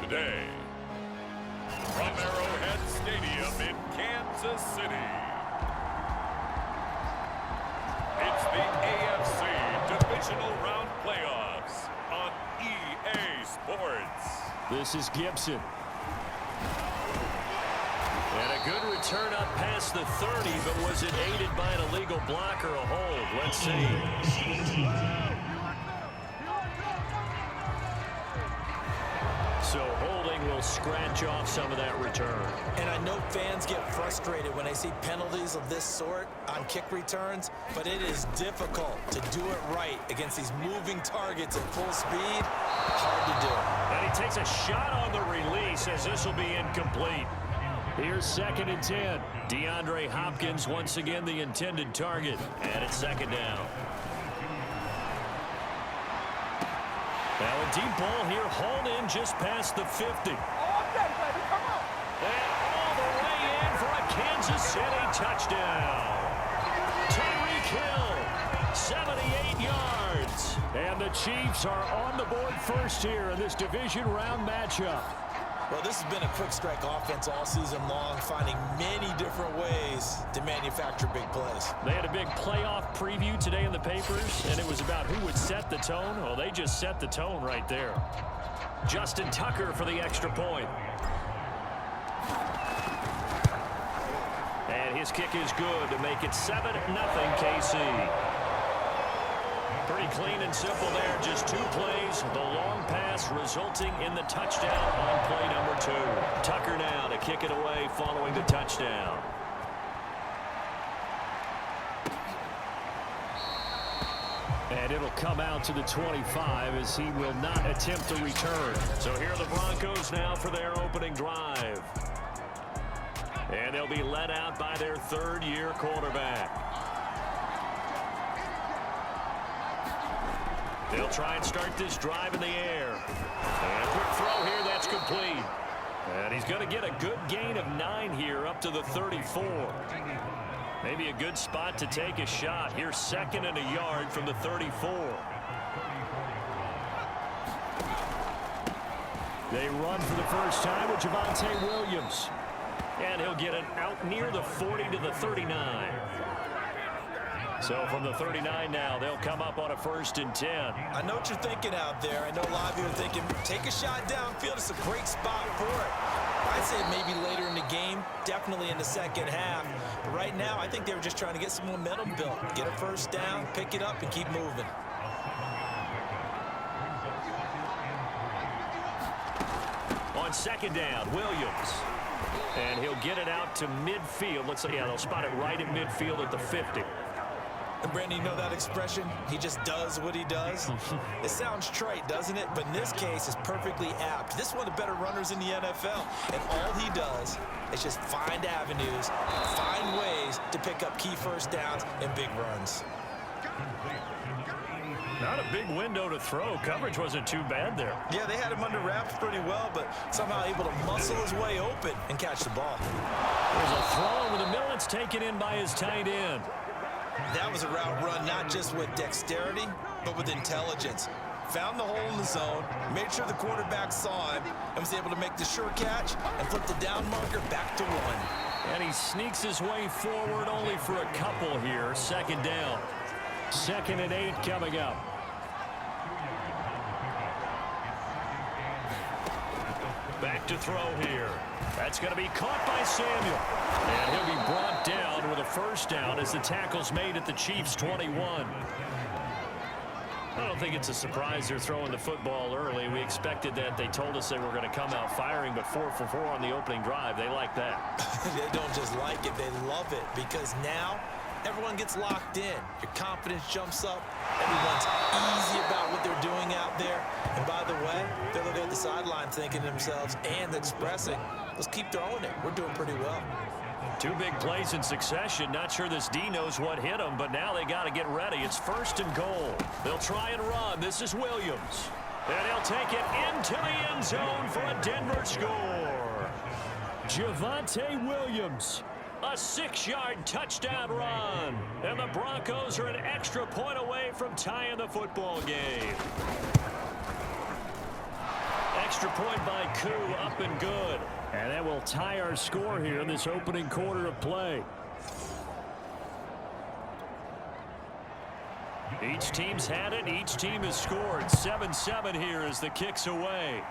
day. From Arrowhead Stadium in Kansas City, it's the AFC Divisional Round Playoffs on EA Sports. This is Gibson. And a good return up past the 30, but was it aided by an illegal block or a hold? Let's see. So holding will scratch off some of that return. And I know fans get frustrated when they see penalties of this sort on kick returns, but it is difficult to do it right against these moving targets at full speed. Hard to do. And he takes a shot on the release as this will be incomplete. Here's 2nd and 10. DeAndre Hopkins once again the intended target. And it's 2nd down. Now a deep ball here, hauled in just past the 50. And all the way in for a Kansas City touchdown. Tyreek Hill, 78 yards. And the Chiefs are on the board first here in this division round matchup. Well, this has been a quick strike offense all season long, finding many different ways to manufacture big plays. They had a big playoff preview today in the papers, and it was about who would set the tone. Well, they just set the tone right there. Justin Tucker for the extra point. And his kick is good to make it 7-0 KC. Pretty clean and simple there. Just 2 plays. The long pass resulting in the touchdown on play number 2. Tucker now to kick it away following the touchdown. And it'll come out to the 25 as he will not attempt a return. So here are the Broncos now for their opening drive. And they'll be led out by their 3rd-year quarterback. They'll try and start this drive in the air. And quick throw here, that's complete. And he's going to get a good gain of 9 here up to the 34. Maybe a good spot to take a shot. Here's 2nd and a yard from the 34. They run for the first time with Javonte Williams. And he'll get it out near the 40 to the 39. So from the 39 now, they'll come up on a 1st and 10. I know what you're thinking out there. I know a lot of you are thinking, take a shot downfield. It's a great spot for it. I'd say maybe later in the game, definitely in the second half. But right now, I think they were just trying to get some momentum built. Get a 1st down, pick it up, and keep moving. On 2nd down, Williams. And he'll get it out to midfield. Looks like, yeah, they'll spot it right in midfield at the 50. And Brandon, you know that expression? He just does what he does. It sounds trite, doesn't it? But in this case, it's perfectly apt. This is one of the better runners in the NFL. And all he does is just find avenues, find ways to pick up key 1st downs and big runs. Not a big window to throw. Coverage wasn't too bad there. Yeah, they had him under wraps pretty well, but somehow able to muscle his way open and catch the ball. There's a throw over the middle. It's taken in by his tight end. That was a route run not just with dexterity, but with intelligence. Found the hole in the zone, made sure the quarterback saw him, and was able to make the sure catch and flip the down marker back to 1. And he sneaks his way forward only for a couple here. 2nd down. 2nd and 8 coming up. Back to throw here. That's going to be caught by Samuel. And he'll be brought down with a 1st down as the tackle's made at the Chiefs' 21. I don't think it's a surprise they're throwing the football early. We expected that. They told us they were going to come out firing, but 4 for 4 on the opening drive. They like that. They don't just like it, they love it, because now everyone gets locked in. Your confidence jumps up. Everyone's easy about what they're doing out there. And by the way, they're looking at the sideline thinking to themselves and expressing, let's keep throwing it. We're doing pretty well. 2 big plays in succession. Not sure this D knows what hit him, but now they got to get ready. It's 1st and goal. They'll try and run. This is Williams. And he'll take it into the end zone for a Denver score. Javonte Williams. A 6-yard touchdown run. And the Broncos are an extra point away from tying the football game. extra point by Koo, up and good. And that will tie our score here in this opening quarter of play. Each team's had it. Each team has scored. 7-7 here as the kick's away.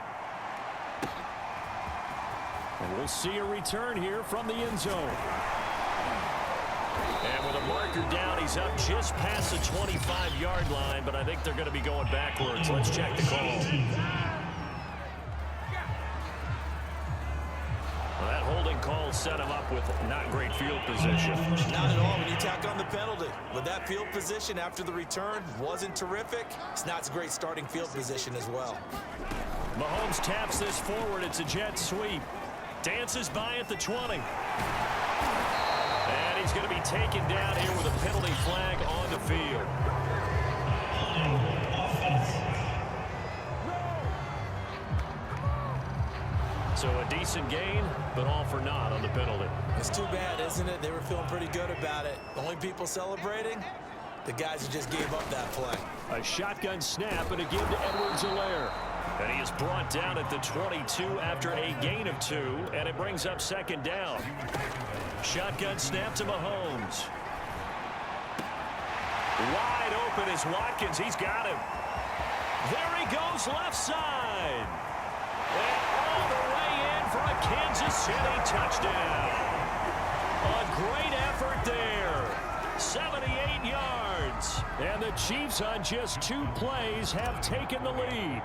And we'll see a return here from the end zone. And with a marker down, he's up just past the 25-yard line, but I think they're going to be going backwards. Let's check the call. Well, that holding call set him up with not great field position. Not at all when you tack on the penalty. With that field position after the return wasn't terrific, it's not a great starting field position as well. Mahomes taps this forward. It's a jet sweep. Dances by at the 20. And he's going to be taken down here with a penalty flag on the field. So a decent gain, but all for naught on the penalty. It's too bad, isn't it? They were feeling pretty good about it. The only people celebrating, the guys who just gave up that play. A shotgun snap and a give to Edwards-Helaire. And he is brought down at the 22 after a gain of 2, and it brings up second down. Shotgun snap to Mahomes. Wide open is Watkins. He's got him. There he goes left side. And all the way in for a Kansas City touchdown. A great effort there. 78 yards. And the Chiefs on just 2 plays have taken the lead.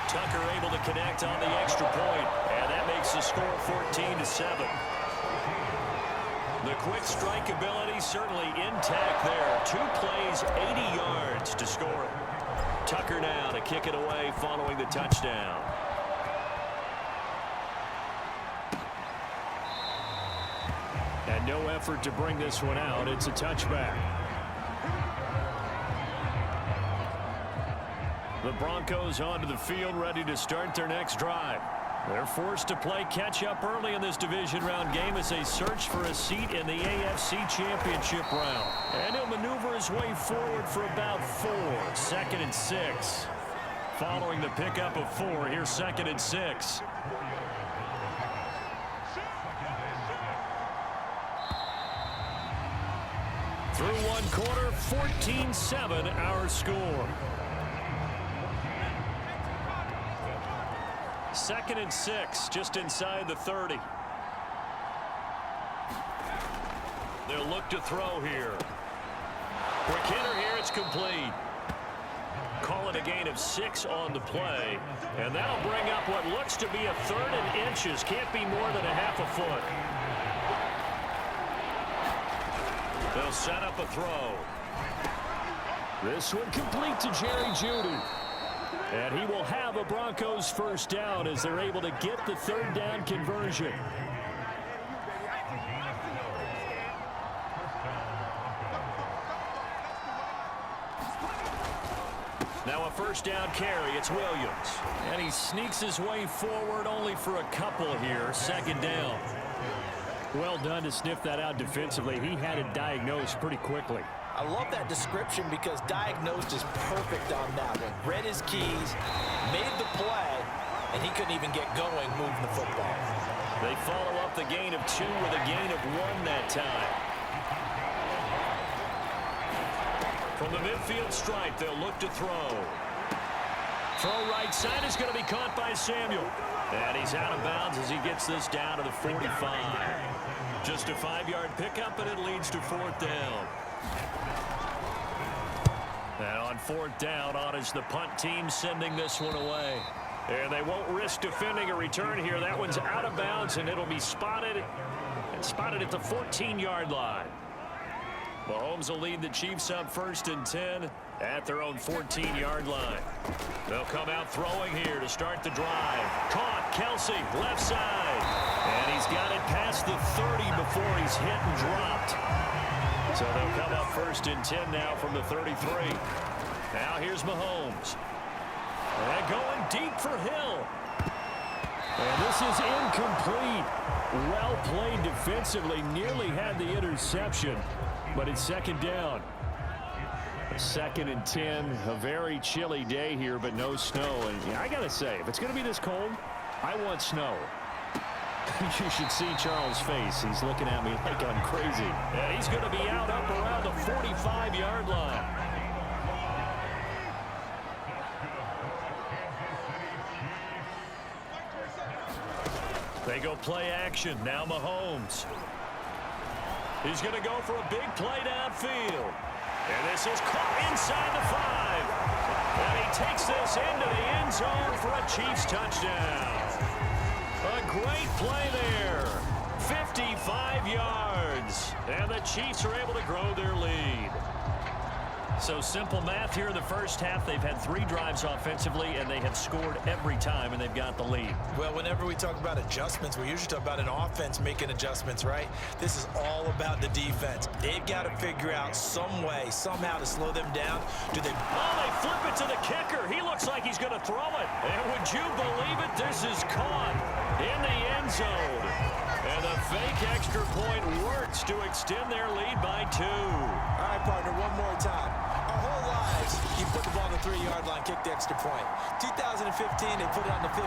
Tucker able to connect on the extra point, and that makes the score 14-7. The quick strike ability certainly intact there. 2 plays, 80 yards to score it. Tucker now to kick it away following the touchdown. And no effort to bring this one out. It's a touchback. The Broncos onto the field, ready to start their next drive. They're forced to play catch-up early in this division round game as they search for a seat in the AFC Championship round. And he'll maneuver his way forward for about 4. 2nd and 6. Following the pickup of 4, here's 2nd and 6. Through 1 quarter, 14-7 our score. 2nd and 6, just inside the 30. They'll look to throw here. Quick hitter here, it's complete. Call it a gain of 6 on the play. And that'll bring up what looks to be a 3rd and inches. Can't be more than a half a foot. They'll set up a throw. This one complete to Jerry Jeudy. And he will have a Broncos first down as they're able to get the 3rd down conversion. Now a first down carry. It's Williams. And he sneaks his way forward only for a couple here. 2nd down. Well done to sniff that out defensively. He had it diagnosed pretty quickly. I love that description because diagnosed is perfect on that one. Read his keys, made the play, and he couldn't even get going moving the football. They follow up the gain of 2 with a gain of 1 that time. From the midfield stripe, they'll look to throw. Throw right side is going to be caught by Samuel. And he's out of bounds as he gets this down to the 45. Just a 5-yard pickup, and it leads to 4th down. And on 4th down, on is the punt team sending this one away. And they won't risk defending a return here. That one's out of bounds, and it'll be spotted at the 14-yard line. Mahomes will lead the Chiefs up 1st and 10 at their own 14-yard line. They'll come out throwing here to start the drive. Caught, Kelsey, left side. And he's got it past the 30 before he's hit and dropped. So they'll come up 1st and 10 now from the 33. Now here's Mahomes. And going deep for Hill. And this is incomplete. Well played defensively. Nearly had the interception. But it's 2nd down. 2nd and 10, a very chilly day here, but no snow. And yeah, I got to say, if it's going to be this cold, I want snow. You should see Charles' face. He's looking at me like I'm crazy. And he's going to be out up around the 45-yard line. They go play action. Now Mahomes. He's going to go for a big play downfield. And this is caught inside the 5. And he takes this into the end zone for a Chiefs touchdown. A great play there. 55 yards. And the Chiefs are able to grow their lead. So simple math here in the first half. They've had 3 drives offensively, and they have scored every time, and they've got the lead. Well, whenever we talk about adjustments, we usually talk about an offense making adjustments, right? This is all about the defense. They've got to figure out some way, somehow to slow them down. Do they... Oh, they flip it to the kicker. He looks like he's going to throw it. And would you believe it? This is caught in the end zone. And the fake extra point works to extend their lead by 2. All right, partner, one more time. Our whole lives, you put the ball on the 3-yard line, kick the extra point. 2015, they put it on the 15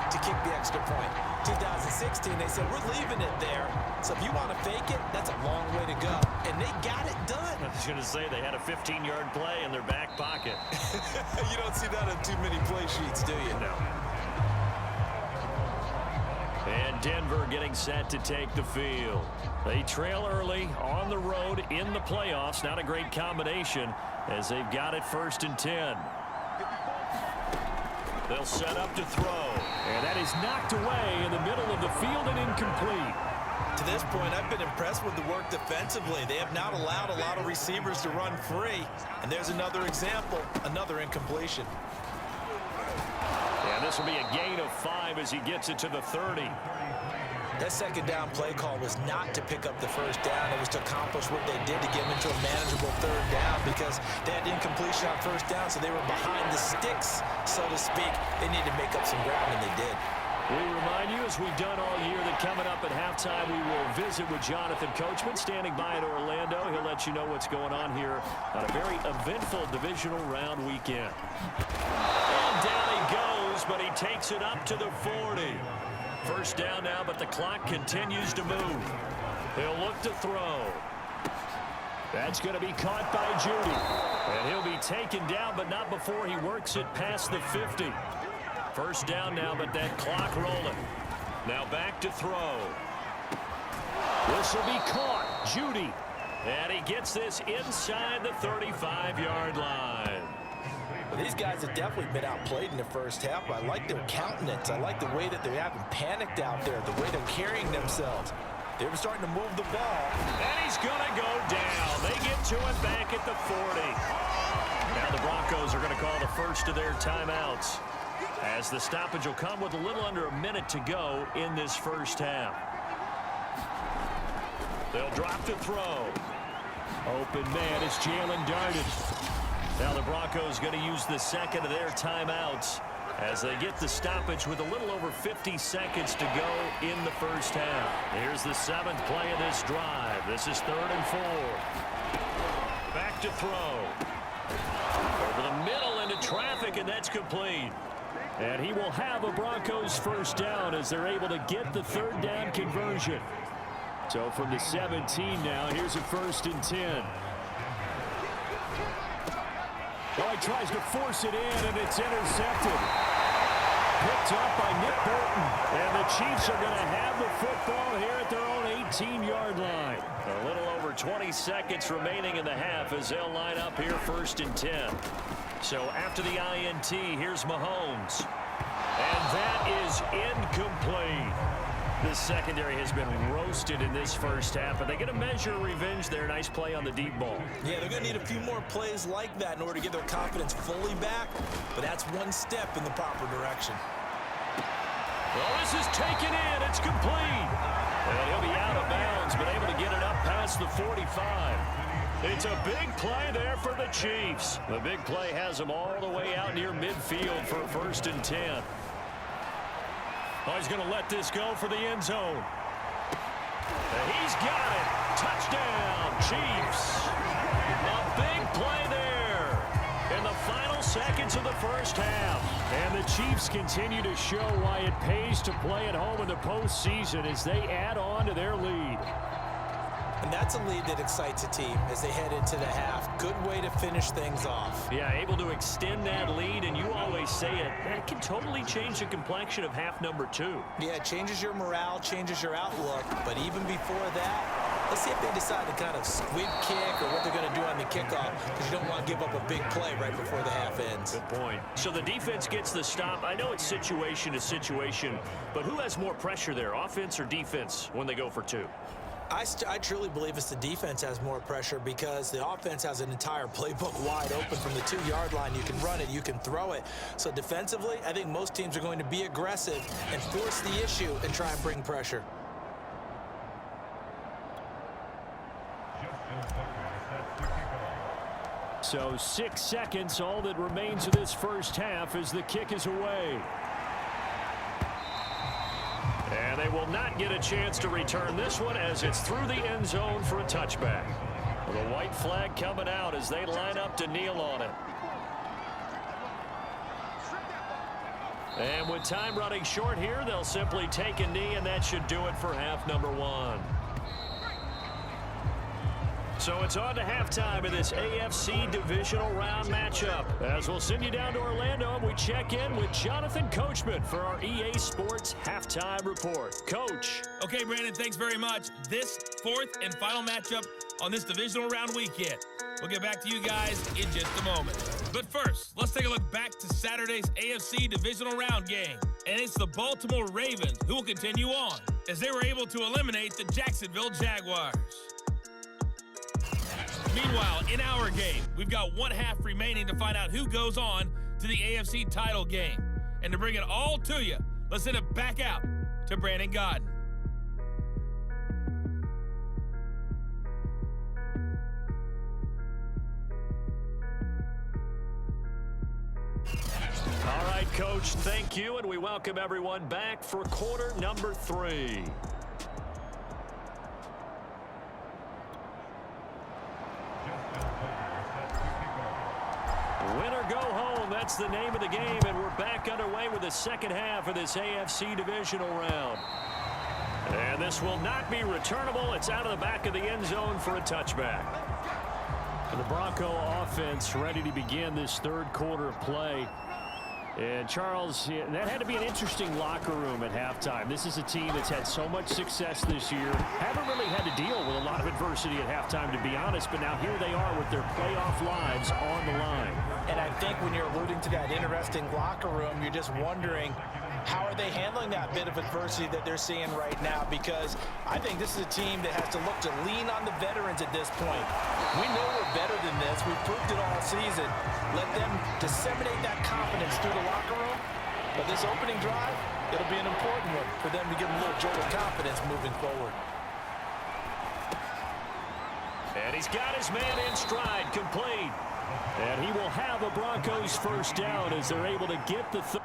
to kick the extra point. 2016, they said, we're leaving it there. So if you want to fake it, that's a long way to go. And they got it done. I was going to say they had a 15-yard play in their back pocket. You don't see that on too many play sheets, do you? No. And Denver getting set to take the field. They trail early on the road in the playoffs. Not a great combination as they've got it 1st and 10. They'll set up to throw. And that is knocked away in the middle of the field and incomplete. To this point, I've been impressed with the work defensively. They have not allowed a lot of receivers to run free. And there's another example, another incompletion. And this will be a gain of 5 as he gets it to the 30. That second down play call was not to pick up the first down. It was to accomplish what they did to get them into a manageable 3rd down because they had incompletion on 1st down, so they were behind the sticks, so to speak. They needed to make up some ground, and they did. We remind you, as we've done all year, that coming up at halftime, we will visit with Jonathan Coachman standing by in Orlando. He'll let you know what's going on here on a very eventful divisional round weekend. And down he goes, but he takes it up to the 40. 1st down now, but the clock continues to move. He'll look to throw. That's going to be caught by Judy. And he'll be taken down, but not before he works it past the 50. 1st down now, but that clock rolling. Now back to throw. This will be caught. Judy. And he gets this inside the 35-yard line. Well, these guys have definitely been outplayed in the first half, but I like their countenance. I like the way that they're having panicked out there, the way they're carrying themselves. They were starting to move the ball. And he's going to go down. They get to it back at the 40. Now the Broncos are going to call the first of their timeouts, as the stoppage will come with a little under a minute to go in this first half. They'll drop to throw. Open man is Jalen Darden. Now the Broncos going to use the second of their timeouts as they get the stoppage with a little over 50 seconds to go in the first half. Here's the 7th play of this drive. This is 3rd and 4. Back to throw. Over the middle into traffic, and that's complete. And he will have a Broncos 1st down as they're able to get the 3rd down conversion. So from the 17 now, here's a 1st and 10. Oh, he tries to force it in, and it's intercepted. Picked up by Nick Bolton. And the Chiefs are going to have the football here at their own 18-yard line. A little over 20 seconds remaining in the half as they'll line up here 1st and 10. So after the INT, here's Mahomes. And that is incomplete. The secondary has been roasted in this first half, but they get a measure of revenge there. Nice play on the deep ball. Yeah, they're going to need a few more plays like that in order to get their confidence fully back, but that's one step in the proper direction. Well, this is taken in. It's complete. And he'll be out of bounds, but able to get it up past the 45. It's a big play there for the Chiefs. The big play has them all the way out near midfield for 1st and 10. Oh, he's going to let this go for the end zone. And he's got it. Touchdown, Chiefs. A big play there. seconds of the first half. And the Chiefs continue to show why it pays to play at home in the postseason as they add on to their lead. And that's a lead that excites a team as they head into the half. Good way to finish things off. Yeah, able to extend that lead, and you always say it, that can totally change the complexion of half number 2. Yeah, it changes your morale, changes your outlook. But even before that, let's see if they decide to kind of squib kick or what they're going to do on the kickoff, because you don't want to give up a big play right before the half ends. Good point. So the defense gets the stop. I know it's situation to situation, but who has more pressure there, offense or defense, when they go for 2? I truly believe it's the defense has more pressure because the offense has an entire playbook wide open from the 2-yard line. You can run it, you can throw it. So defensively, I think most teams are going to be aggressive and force the issue and try and bring pressure. So 6 seconds, all that remains of this first half as the kick is away. And they will not get a chance to return this one as it's through the end zone for a touchback. The white flag coming out as they line up to kneel on it. And with time running short here, they'll simply take a knee, and that should do it for half number 1. So it's on to halftime in this AFC divisional round matchup. As we'll send you down to Orlando, and we check in with Jonathan Coachman for our EA Sports Halftime Report. Coach. Okay, Brandon, thanks very much. This 4th and final matchup on this divisional round weekend. We'll get back to you guys in just a moment. But first, let's take a look back to Saturday's AFC divisional round game. And it's the Baltimore Ravens who will continue on as they were able to eliminate the Jacksonville Jaguars. Meanwhile, in our game, we've got 1 half remaining to find out who goes on to the AFC title game. And to bring it all to you, let's send it back out to Brandon Godden. All right, Coach, thank you, and we welcome everyone back for quarter number 3. Win or go home, that's the name of the game, and we're back underway with the second half of this AFC divisional round. And this will not be returnable. It's out of the back of the end zone for a touchback. The Bronco offense ready to begin this third quarter of play. And Charles, that had to be an interesting locker room at halftime. This is a team that's had so much success this year. Haven't really had to deal with a lot of adversity at halftime, to be honest, but now here they are with their playoff lives on the line. And I think when you're alluding to that interesting locker room, you're just wondering, how are they handling that bit of adversity that they're seeing right now? Because I think this is a team that has to look to lean on the veterans at this point. We know we're better than this. We've proved it all season. Let them disseminate that confidence through the locker room. But this opening drive, it'll be an important one for them to give them a little jolt of confidence moving forward. And he's got his man in stride, complete. And he will have a Broncos first down as they're able to get the third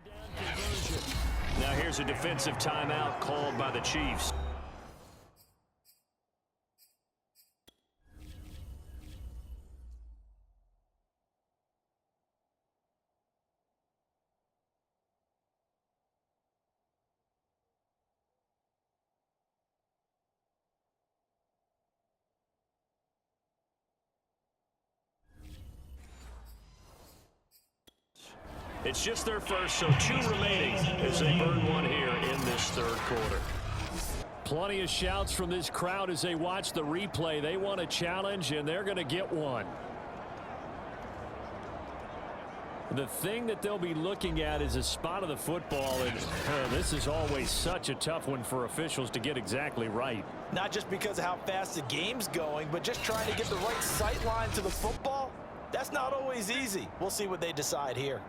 down conversion. Now here's a defensive timeout called by the Chiefs. It's just their first, so 2 remaining as they burn one here in this third quarter. Plenty of shouts from this crowd as they watch the replay. They want a challenge, and they're going to get one. The thing that they'll be looking at is a spot of the football, and this is always such a tough one for officials to get exactly right. Not just because of how fast the game's going, but just trying to get the right sight line to the football. That's not always easy. We'll see what they decide here.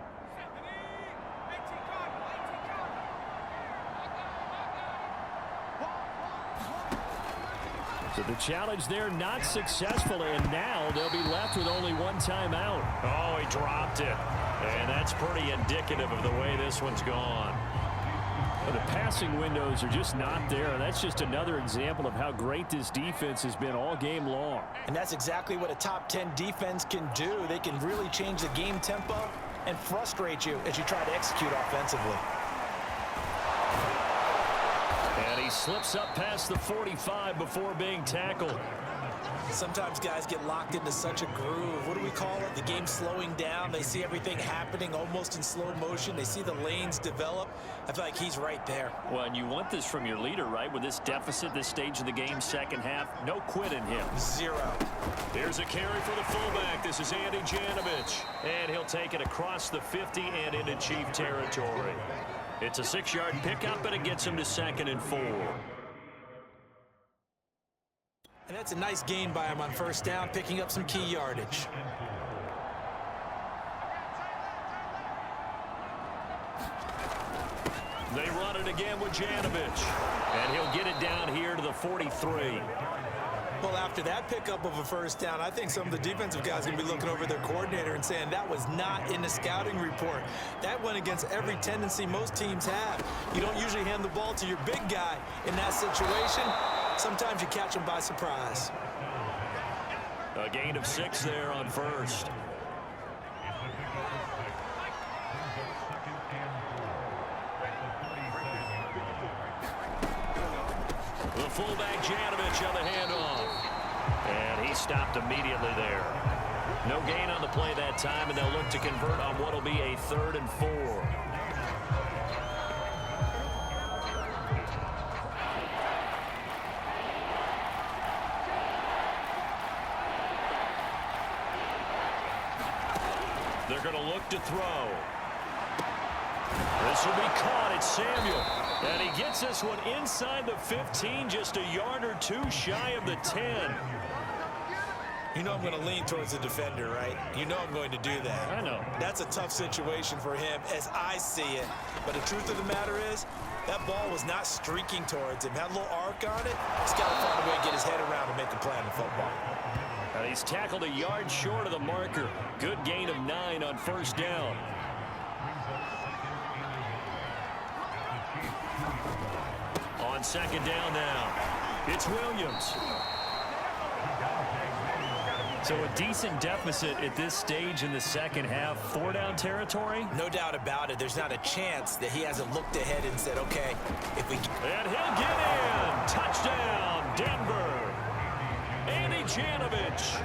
So the challenge there not successful, and now they'll be left with only 1 timeout. Oh, he dropped it. And that's pretty indicative of the way this one's gone. But the passing windows are just not there, and that's just another example of how great this defense has been all game long. And that's exactly what a top 10 defense can do. They can really change the game tempo and frustrate you as you try to execute offensively. And he slips up past the 45 before being tackled. Sometimes guys get locked into such a groove. What do we call it? The game slowing down. They see everything happening almost in slow motion. They see the lanes develop. I feel like he's right there. Well, and you want this from your leader, right? With this deficit, this stage of the game, second half, no quit in him. Zero. Here's a carry for the fullback. This is Andy Janovich. And he'll take it across the 50 and into Chief territory. It's a 6-yard pickup, and it gets him to 2nd and 4. And that's a nice gain by him on first down, picking up some key yardage. They run it again with Janovich. And he'll get it down here to the 43. Well, after that pickup of a first down, I think some of the defensive guys are going to be looking over their coordinator and saying that was not in the scouting report. That went against every tendency most teams have. You don't usually hand the ball to your big guy in that situation. Sometimes you catch them by surprise. A gain of 6 there on first. The fullback Janovich on the handoff. And he stopped immediately there. No gain on the play that time, and they'll look to convert on what will be a 3rd and 4. They're going to look to throw. This will be caught. It's Samuel. And he gets this one inside the 15, just a yard or 2 shy of the 10. You know I'm going to lean towards the defender, right? You know I'm going to do that. I know. That's a tough situation for him as I see it. But the truth of the matter is, that ball was not streaking towards him. Had a little arc on it. He's got to find a way to get his head around and make a play in football. He's tackled a yard short of the marker. Good gain of 9 on first down. On second down now, it's Williams. So a decent deficit at this stage in the second half. 4-down territory? No doubt about it. There's not a chance that he hasn't looked ahead and said, okay, if we... And he'll get in. Touchdown, Denver. Andy Janovich.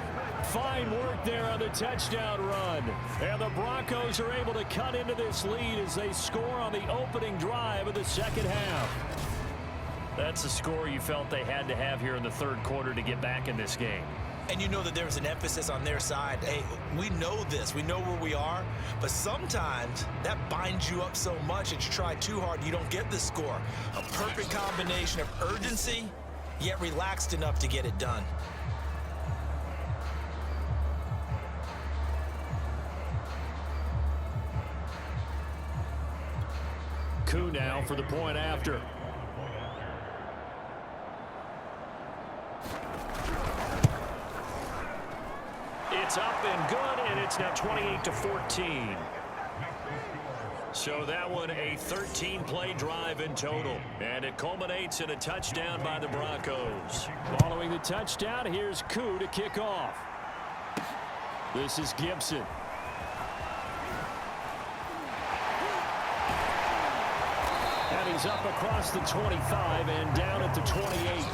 Fine work there on the touchdown run. And the Broncos are able to cut into this lead as they score on the opening drive of the second half. That's a score you felt they had to have here in the third quarter to get back in this game. And you know that there was an emphasis on their side. Hey, we know this. We know where we are. But sometimes that binds you up so much that you try too hard, you don't get the score. A perfect combination of urgency, yet relaxed enough to get it done. Koo now for the point after. It's up and good, and it's now 28-14. So that one a 13-play drive in total, and it culminates in a touchdown by the Broncos. Following the touchdown, here's Koo to kick off. This is Gibson. And he's up across the 25 and down at the 28.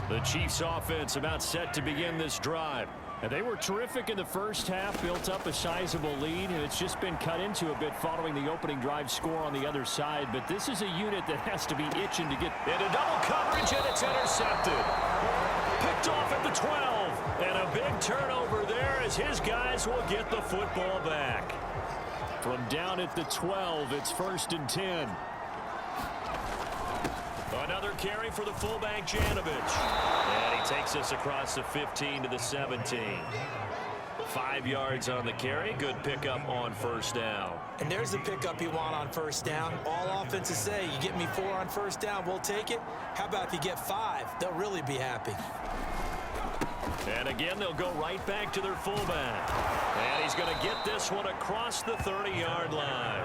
The Chiefs offense about set to begin this drive. And they were terrific in the first half, built up a sizable lead, and it's just been cut into a bit following the opening drive score on the other side. But this is a unit that has to be itching to get into double coverage, and it's intercepted. Picked off at the 12. And a big turnover there as his guys will get the football back. From down at the 12, it's 1st and 10. Another carry for the fullback, Janovich. And he takes us across the 15 to the 17. 5 yards on the carry. Good pickup on first down. And there's the pickup you want on first down. All offenses say, you get me 4 on first down, we'll take it. How about if you get 5? They'll really be happy. And again, they'll go right back to their fullback. And he's going to get this one across the 30-yard line.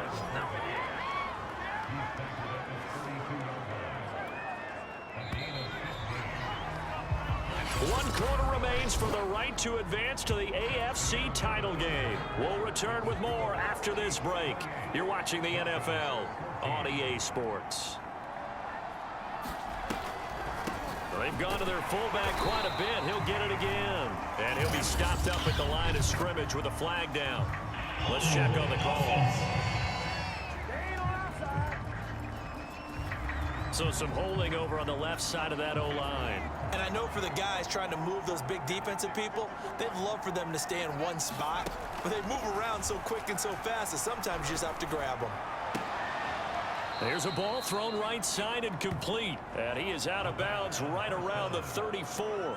One quarter remains for the right to advance to the AFC title game. We'll return with more after this break. You're watching the NFL on EA Sports. They've gone to their fullback quite a bit. He'll get it again. And he'll be stopped up at the line of scrimmage with a flag down. Let's check on the call. So some holding over on the left side of that O-line. And I know for the guys trying to move those big defensive people, they'd love for them to stay in one spot. But they move around so quick and so fast that sometimes you just have to grab them. There's a ball thrown right side and complete. And he is out of bounds right around the 34.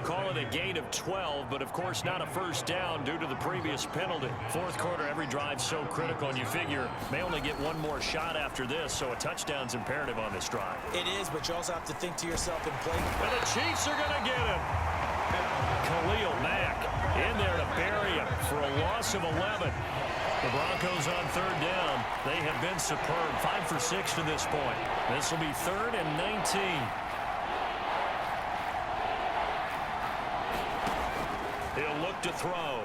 Call it a gain of 12, but of course not a first down due to the previous penalty. Fourth quarter, every drive's so critical, and you figure may only get one more shot after this, so a touchdown's imperative on this drive. It is, but you also have to think to yourself and play. And the Chiefs are going to get him. Khalil Mack in there to bury him for a loss of 11. The Broncos on third down. They have been superb. 5 for 6 to this point. This will be 3rd and 19. He'll look to throw.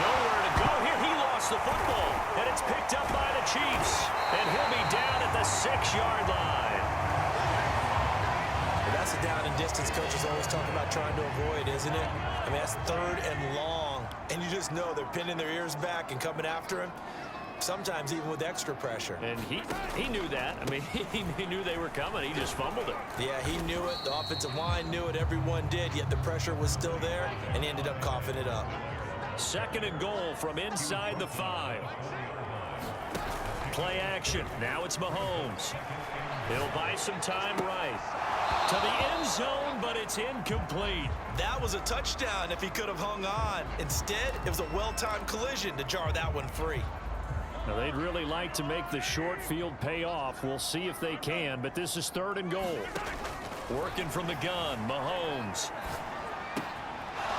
Nowhere to go here. He lost the football. And it's picked up by the Chiefs. And he'll be down at the 6-yard line. Well, that's a down and distance coaches always talking about trying to avoid, isn't it? I mean, that's 3rd and long. And you just know they're pinning their ears back and coming after him. Sometimes even with extra pressure. And he knew that. I mean, he knew they were coming. He just fumbled it. Yeah, he knew it. The offensive line knew it. Everyone did. Yet the pressure was still there, and he ended up coughing it up. 2nd and goal from inside the 5. Play action. Now it's Mahomes. He'll buy some time right. To the end zone, but it's incomplete. That was a touchdown if he could have hung on. Instead, it was a well-timed collision to jar that one free. Now, they'd really like to make the short field pay off. We'll see if they can, but this is 3rd and goal. Working from the gun, Mahomes.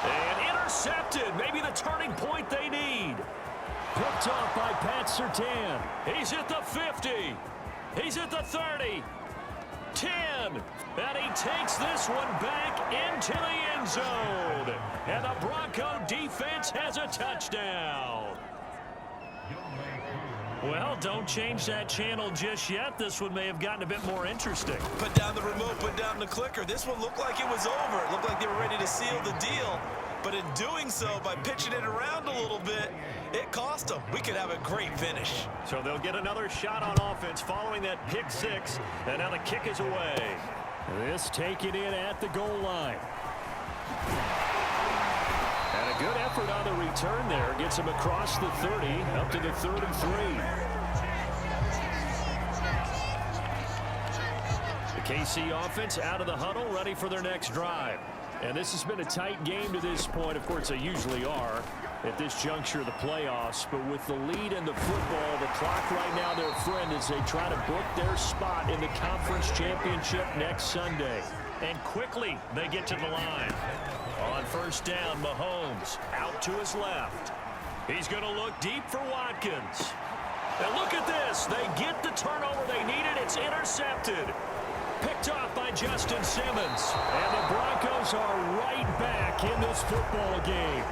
And intercepted. Maybe the turning point they need. Picked off by Pat Surtain. He's at the 50. He's at the 30. 10. And he takes this one back into the end zone. And the Bronco defense has a touchdown. Well, don't change that channel just yet. This one may have gotten a bit more interesting. Put down the remote, put down the clicker. This one looked like it was over. It looked like they were ready to seal the deal. But in doing so, by pitching it around a little bit, it cost them. We could have a great finish. So they'll get another shot on offense following that pick 6. And now the kick is away. This taken in at the goal line. And a good effort on the return there. Gets him across the 30, up to the 3rd and 3. The KC offense out of the huddle, ready for their next drive. And this has been a tight game to this point. Of course, they usually are at this juncture of the playoffs. But with the lead in the football, the clock right now their friend as they try to book their spot in the conference championship next Sunday. And quickly, they get to the line. On first down, Mahomes out to his left. He's going to look deep for Watkins. And look at this. They get the turnover they needed. It's intercepted. Picked off by Justin Simmons. And the Broncos are right back in this football game.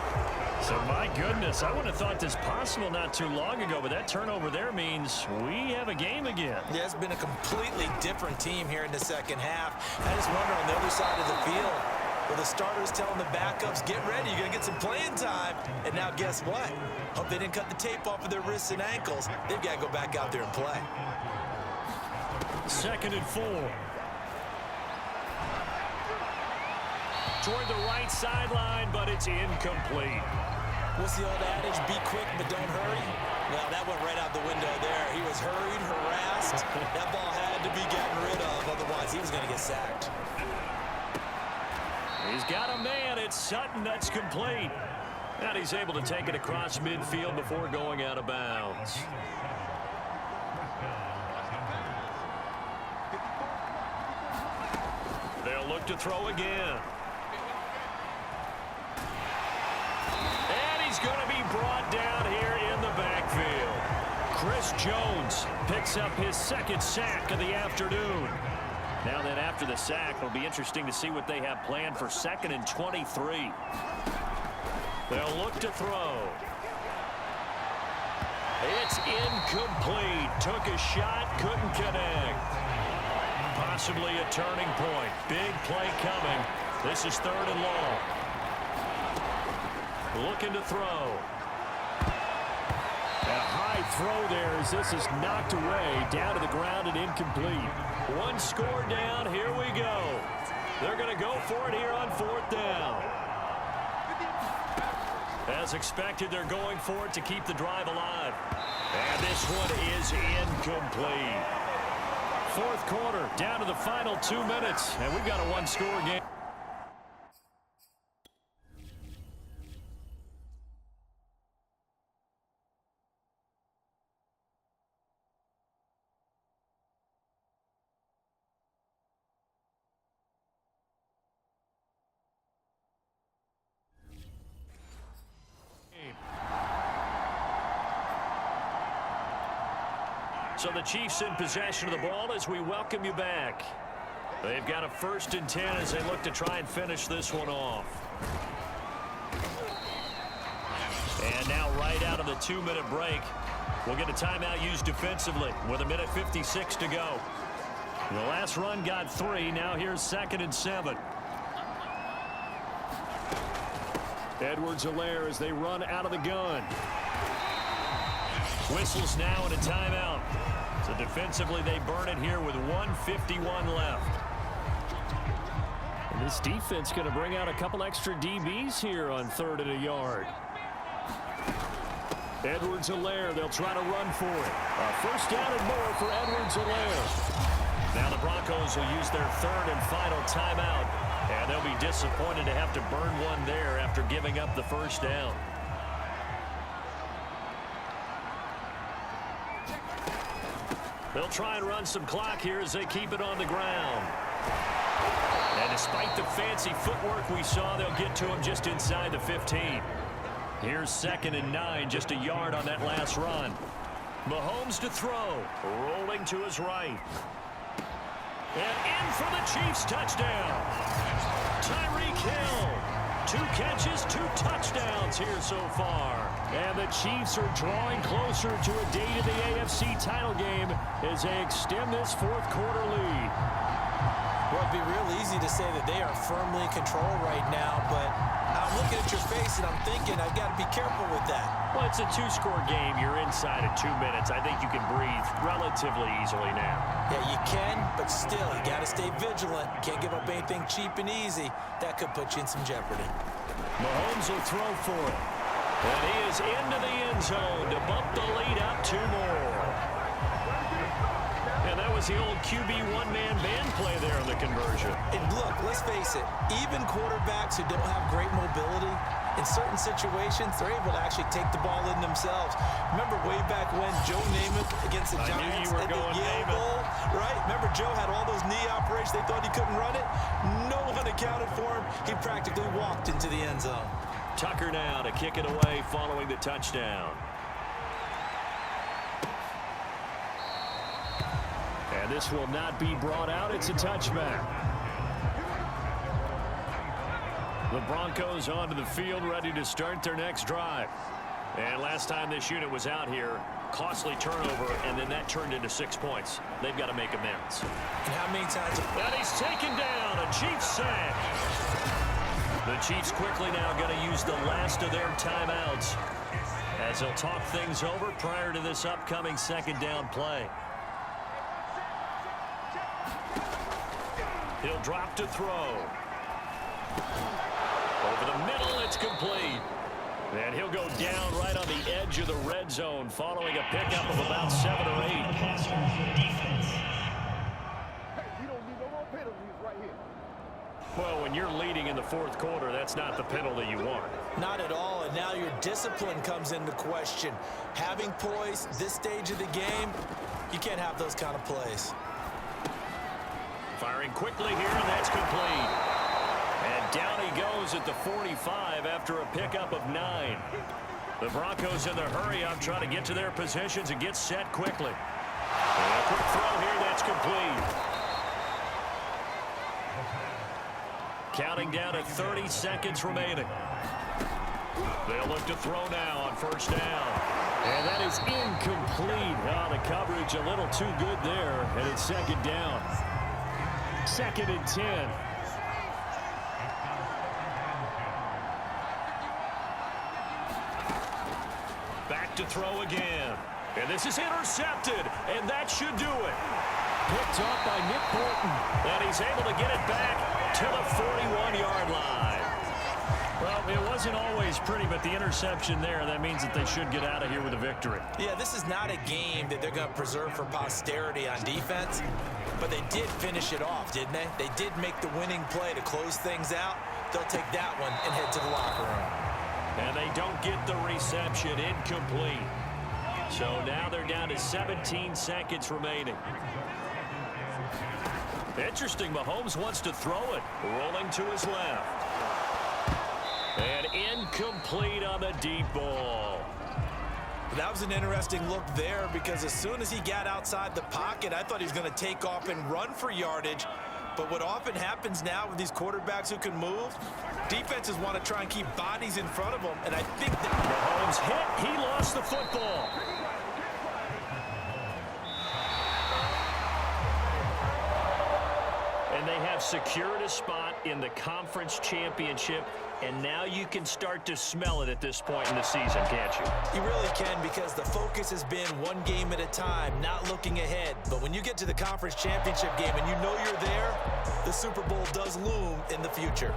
So, my goodness, I wouldn't have thought this possible not too long ago, but that turnover there means we have a game again. Yeah, it's been a completely different team here in the second half. I just wonder on the other side of the field, where the starters telling the backups, get ready, you're going to get some playing time. And now guess what? Hope they didn't cut the tape off of their wrists and ankles. They've got to go back out there and play. 2nd and 4. Toward the right sideline, but it's incomplete. What's the old adage? Be quick, but don't hurry. Well, that went right out the window there. He was hurried, harassed. That ball had to be gotten rid of, otherwise he was going to get sacked. He's got a man. It's Sutton. That's complete. And he's able to take it across midfield before going out of bounds. They'll They'll look to throw again. And he's going to be brought down here in the backfield. Chris Jones picks up his second sack of the afternoon. Now then, after the sack, it'll be interesting to see what they have planned for 2nd and 23. They'll look to throw. It's incomplete. Took a shot, couldn't connect. Possibly a turning point. Big play coming. This is 3rd and long. Looking to throw. A high throw there as this is knocked away, down to the ground and incomplete. One score down, here we go. They're going to go for it here on 4th down. As expected, they're going for it to keep the drive alive. And this one is incomplete. 4th quarter, down to the final 2 minutes, and we've got a one-score game. So the Chiefs in possession of the ball as we welcome you back. They've got a 1st and 10 as they look to try and finish this one off. And now right out of the 2-minute break, we'll get a timeout used defensively with 1:56 to go. The last run got 3. Now here's 2nd and 7. Edwards-Helaire as they run out of the gun. Whistles now and a timeout. So defensively, they burn it here with 1:51 left. And this defense going to bring out a couple extra DBs here on 3rd and a yard. Edwards-Helaire, they'll try to run for it. A 1st down and more for Edwards-Helaire. Now the Broncos will use their 3rd and final timeout. And they'll be disappointed to have to burn one there after giving up the 1st down. They'll try and run some clock here as they keep it on the ground. And despite the fancy footwork we saw, they'll get to him just inside the 15. Here's 2nd and 9, just a yard on that last run. Mahomes to throw, rolling to his right. And in for the Chiefs touchdown. Tyreek Hill. 2 catches, 2 touchdowns here so far. And the Chiefs are drawing closer to a date in the AFC title game as they extend this 4th quarter lead. Well, it'd be real easy to say that they are firmly in control right now, but I'm looking at your face and I'm thinking I've got to be careful with that. Well, it's a 2-score game. You're inside of 2 minutes. I think you can breathe relatively easily now. Yeah, you can, but still, you got to stay vigilant. Can't give up anything cheap and easy. That could put you in some jeopardy. Mahomes will throw for it. And he is into the end zone to bump the lead up 2 more. And that was the old QB one-man band play there on the conversion. And look, let's face it, even quarterbacks who don't have great mobility, in certain situations, they're able to actually take the ball in themselves. Remember way back when Joe Namath against the Giants at the Yale Bowl, right? Remember Joe had all those knee operations. They thought he couldn't run it. No one accounted for him. He practically walked into the end zone. Tucker now to kick it away following the touchdown. And this will not be brought out. It's a touchback. The Broncos onto the field, ready to start their next drive. And last time this unit was out here, costly turnover, and then that turned into 6 points. They've got to make amends. And how many times? And he's taken down. A Chiefs sack. The Chiefs quickly now going to use the last of their timeouts as they'll talk things over prior to this upcoming 2nd down play. He'll drop to throw. Over the middle, it's complete. And he'll go down right on the edge of the red zone following a pickup of about 7 or 8. Well, when you're leading in the 4th quarter, that's not the penalty you want. Not at all, and now your discipline comes into question. Having poise this stage of the game, you can't have those kind of plays. Firing quickly here, and that's complete. And down he goes at the 45 after a pickup of 9. The Broncos in the hurry-up trying to get to their positions and get set quickly. And a quick throw here, that's complete. Counting down to 30 seconds remaining. They'll look to throw now on first down. And that is incomplete. Oh, the coverage a little too good there, and it's second down. 2nd and 10. Back to throw again. And this is intercepted, and that should do it. Picked off by Nick Bolton, and he's able to get it back to the 41-yard line. Well, it wasn't always pretty, but the interception there, that means that they should get out of here with a victory. Yeah, this is not a game that they're going to preserve for posterity on defense, but they did finish it off, didn't they? They did make the winning play to close things out. They'll take that one and head to the locker room. And they don't get the reception, incomplete. So now they're down to 17 seconds remaining. Interesting, Mahomes wants to throw it. Rolling to his left. And incomplete on the deep ball. That was an interesting look there because as soon as he got outside the pocket, I thought he was going to take off and run for yardage. But what often happens now with these quarterbacks who can move, defenses want to try and keep bodies in front of them. And I think that Mahomes hit. He lost the football. And they have secured a spot in the conference championship, and now you can start to smell it at this point in the season, can't you? You really can, because the focus has been one game at a time, not looking ahead. But when you get to the conference championship game and you know you're there, the Super Bowl does loom in the future.